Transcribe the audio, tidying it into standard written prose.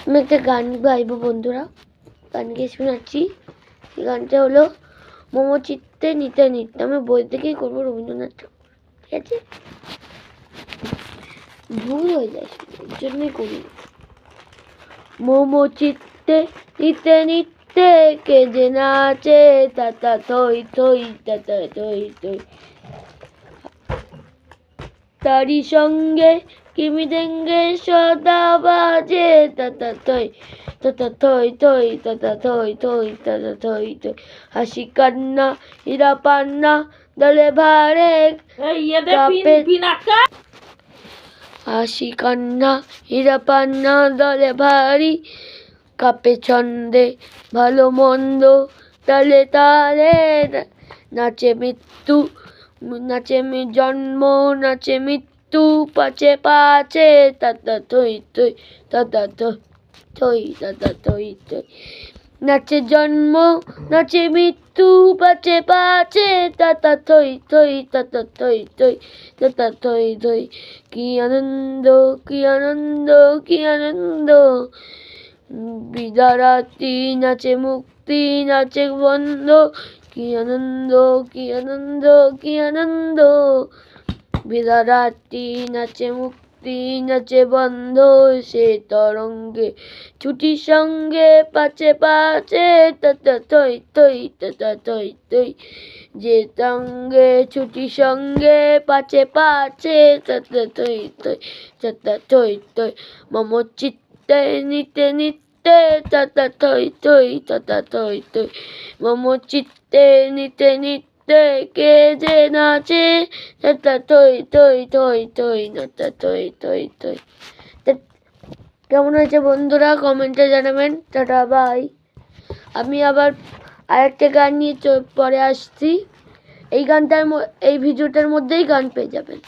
আমি একটা গান গাইবো বন্ধুরা, গান গিয়ে শোনাচ্ছি। এই গানটা হলো মোমো চিত্তে নিতে নিতে। আমি বই থেকেই করবো রবীন্দ্রনাথ ঠাকুর, ঠিক আছে? ভুল হয়ে যায়, এর জন্যই করি। মোমো চিত্তে নিতে নিতে কে যে নাচে, তাতা থই থই তাতা থই থই, তারি সঙ্গে কিমি দেঙ্গে সদা বাজে, তাতা থই থই তাতা থই থই তাতা থই থই। হাসি কান্না হীরা পান্না দলে ভারে হাসি কান্না হীরা পান্না দলে ভারী, কাপে ছন্দে ভালো মন্দ তালে তালে, নাচে মৃত্যু নাচে জন্ম নাচে মৃত্যু পাচে পাচে, তাতা থই থই তাতা থই তাতা থই থই। নাচে জন্ম নাচে মৃত্যু পাচে পাচে, তাতা থই থই তাতা থই থই তাতা থই থই। কি আনন্দ কি আনন্দ কি আনন্দ, বিদ্যারাত্রি নাচে মুক্তি নাচে বন্ধ, কি আনন্দ কি আনন্দ কি আনন্দ, বিদ্যারাত্রি নাচে মুক্তি নাচে বন্ধ, সে তরঙ্গে ছুটির সঙ্গে পাচে পাচে, তাতা থই থই তাতা থই থই। যে তঙ্গে ছুটির সঙ্গে পাচে পাচে, তাতা থই থই তাতা থই থই। মোমো চিত্তে নিতে নিতে তাতা থই থই তাতা থই থই। মোমো চিত্তে নিতে নিতে কে যে নাচে, তাতা থই থই থই থই নাতা থই থই থই। কেমন হয়েছে বন্ধুরা কমেন্টে জানাবেন। Tata bye. আমি আবার আরেকটা গান নিয়ে পরে আসছি। এই ভিডিওটার মধ্যেই গান পেয়ে যাবেন।